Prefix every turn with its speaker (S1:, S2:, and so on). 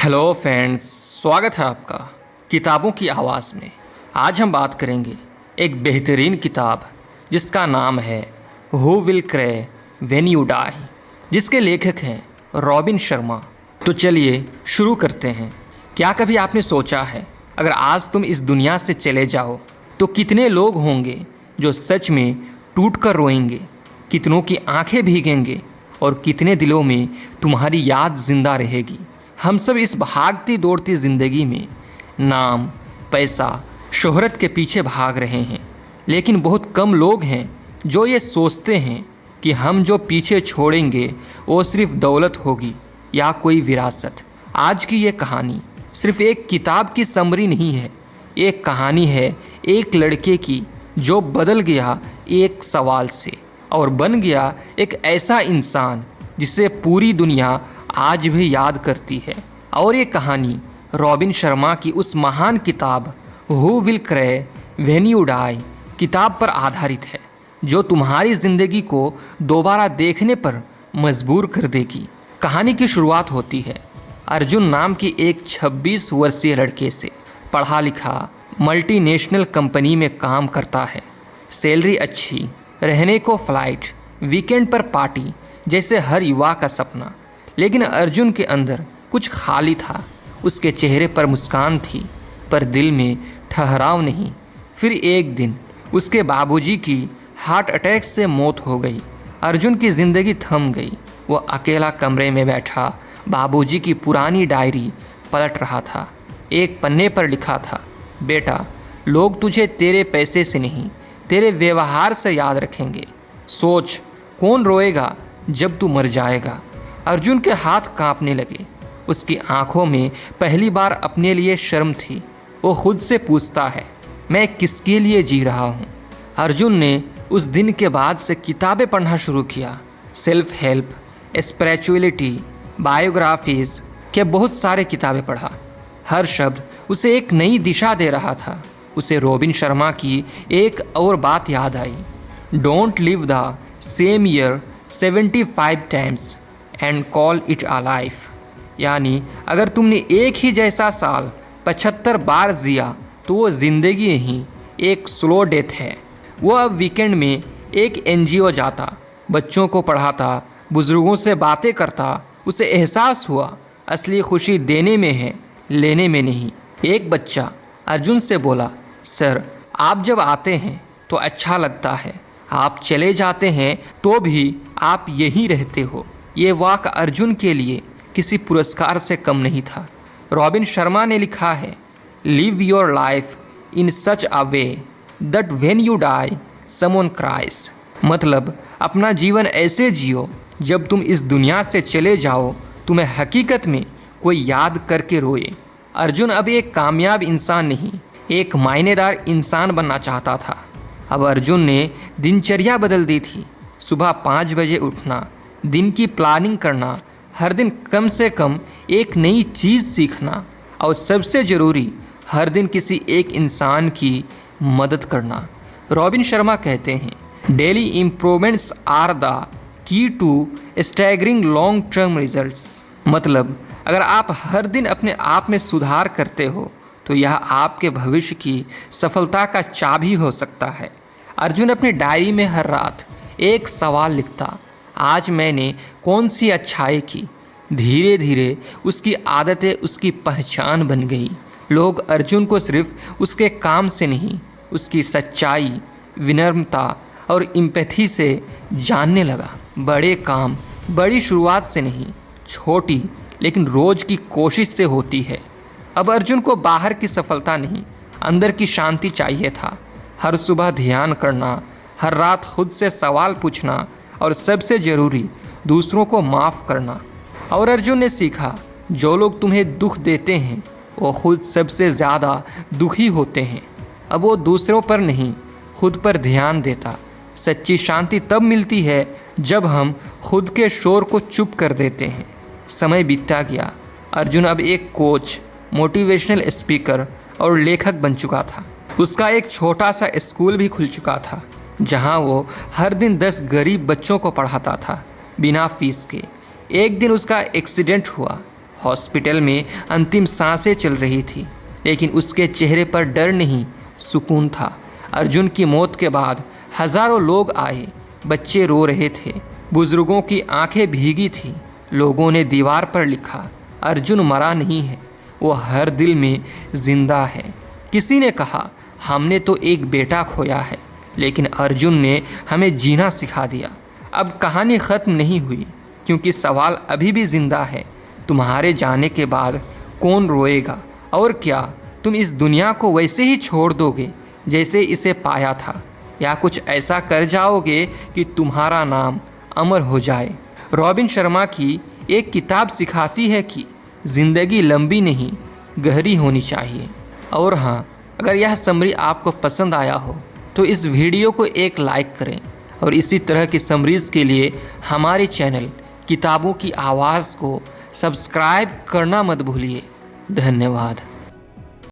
S1: Hello friends, स्वागत है आपका किताबों की आवाज़ में। आज हम बात करेंगे एक बेहतरीन किताब जिसका नाम है who will cry when you die, जिसके लेखक हैं रॉबिन शर्मा। तो चलिए शुरू करते हैं। क्या कभी आपने सोचा है अगर आज तुम इस दुनिया से चले जाओ तो कितने लोग होंगे जो सच में टूट कर रोएंगे, कितनों की आंखें भीगेंगे और कितने दिलों में तुम्हारी याद जिंदा रहेगी। हम सब इस भागती दौड़ती ज़िंदगी में नाम, पैसा, शोहरत के पीछे भाग रहे हैं, लेकिन बहुत कम लोग हैं जो ये सोचते हैं कि हम जो पीछे छोड़ेंगे वो सिर्फ दौलत होगी या कोई विरासत। आज की ये कहानी सिर्फ एक किताब की समरी नहीं है, एक कहानी है एक लड़के की जो बदल गया एक सवाल से और बन गया एक ऐसा इंसान जिसे पूरी दुनिया आज भी याद करती है। और ये कहानी रॉबिन शर्मा की उस महान किताब who will cry when you die किताब पर आधारित है, जो तुम्हारी ज़िंदगी को दोबारा देखने पर मजबूर कर देगी। कहानी की शुरुआत होती है अर्जुन नाम की एक 26 वर्षीय लड़के से। पढ़ा लिखा, मल्टीनेशनल कंपनी में काम करता है, सैलरी अच्छी, रहने को फ्लाइट, वीकेंड पर पार्टी, जैसे हर युवा का सपना। लेकिन अर्जुन के अंदर कुछ खाली था। उसके चेहरे पर मुस्कान थी पर दिल में ठहराव नहीं। फिर एक दिन उसके बाबूजी की हार्ट अटैक से मौत हो गई। अर्जुन की ज़िंदगी थम गई। वो अकेला कमरे में बैठा बाबूजी की पुरानी डायरी पलट रहा था। एक पन्ने पर लिखा था, बेटा, लोग तुझे तेरे पैसे से नहीं, तेरे व्यवहार से याद रखेंगे। सोच, कौन रोएगा जब तू मर जाएगा। अर्जुन के हाथ कांपने लगे। उसकी आंखों में पहली बार अपने लिए शर्म थी। वो खुद से पूछता है, मैं किसके लिए जी रहा हूँ। अर्जुन ने उस दिन के बाद से किताबें पढ़ना शुरू किया। सेल्फ हेल्प, स्पिरिचुअलिटी, बायोग्राफीज़ के बहुत सारे किताबें पढ़ा। हर शब्द उसे एक नई दिशा दे रहा था। उसे रॉबिन शर्मा की एक और बात याद आई, don't live the same year 75 times and call it a life. यानी अगर तुमने एक ही जैसा साल 75 बार जिया तो वो ज़िंदगी नहीं, एक स्लो डेथ है। वो अब वीकेंड में एक एनजीओ जाता, बच्चों को पढ़ाता, बुज़ुर्गों से बातें करता। उसे एहसास हुआ असली खुशी देने में है, लेने में नहीं। एक बच्चा अर्जुन से बोला, सर, आप जब आते हैं तो अच्छा लगता है, आप चले जाते हैं तो भी आप यहीं रहते हो। ये वाक़ अर्जुन के लिए किसी पुरस्कार से कम नहीं था। रॉबिन शर्मा ने लिखा है, live your life in such a way that when you die someone cries. मतलब अपना जीवन ऐसे जियो जब तुम इस दुनिया से चले जाओ तुम्हें हकीकत में कोई याद करके रोए। अर्जुन अब एक कामयाब इंसान नहीं, एक मायनेदार इंसान बनना चाहता था। अब अर्जुन ने दिनचर्या बदल दी थी। सुबह 5 बजे उठना, दिन की प्लानिंग करना, हर दिन कम से कम एक नई चीज़ सीखना और सबसे ज़रूरी हर दिन किसी एक इंसान की मदद करना। रॉबिन शर्मा कहते हैं, daily improvements are the key to staggering long term results. मतलब अगर आप हर दिन अपने आप में सुधार करते हो तो यह आपके भविष्य की सफलता का चाबी हो सकता है। अर्जुन अपनी डायरी में हर रात एक सवाल लिखता, आज मैंने कौन सी अच्छाई की। धीरे धीरे उसकी आदतें उसकी पहचान बन गई। लोग अर्जुन को सिर्फ उसके काम से नहीं, उसकी सच्चाई, विनम्रता और एम्पैथी से जानने लगा। बड़े काम बड़ी शुरुआत से नहीं, छोटी लेकिन रोज़ की कोशिश से होती है। अब अर्जुन को बाहर की सफलता नहीं, अंदर की शांति चाहिए था। हर सुबह ध्यान करना, हर रात खुद से सवाल पूछना और सबसे ज़रूरी दूसरों को माफ़ करना। और अर्जुन ने सीखा, जो लोग तुम्हें दुख देते हैं वो खुद सबसे ज़्यादा दुखी होते हैं। अब वो दूसरों पर नहीं, खुद पर ध्यान देता। सच्ची शांति तब मिलती है जब हम खुद के शोर को चुप कर देते हैं। समय बीतता गया। अर्जुन अब एक कोच, मोटिवेशनल स्पीकर और लेखक बन चुका था। उसका एक छोटा सा स्कूल भी खुल चुका था जहां वो हर दिन 10 गरीब बच्चों को पढ़ाता था बिना फीस के। एक दिन उसका एक्सीडेंट हुआ। हॉस्पिटल में अंतिम सांसें चल रही थी, लेकिन उसके चेहरे पर डर नहीं, सुकून था। अर्जुन की मौत के बाद हजारों लोग आए, बच्चे रो रहे थे, बुजुर्गों की आंखें भीगी थीं। लोगों ने दीवार पर लिखा, अर्जुन मरा नहीं है, वो हर दिल में जिंदा है। किसी ने कहा, हमने तो एक बेटा खोया है, लेकिन अर्जुन ने हमें जीना सिखा दिया। अब कहानी ख़त्म नहीं हुई, क्योंकि सवाल अभी भी ज़िंदा है। तुम्हारे जाने के बाद कौन रोएगा? और क्या तुम इस दुनिया को वैसे ही छोड़ दोगे जैसे इसे पाया था, या कुछ ऐसा कर जाओगे कि तुम्हारा नाम अमर हो जाए? रॉबिन शर्मा की एक किताब सिखाती है कि ज़िंदगी लंबी नहीं, गहरी होनी चाहिए। और हाँ, अगर यह समरी आपको पसंद आया हो तो इस वीडियो को एक लाइक करें, और इसी तरह की समरीज़ के लिए हमारे चैनल किताबों की आवाज़ को सब्सक्राइब करना मत भूलिए। धन्यवाद।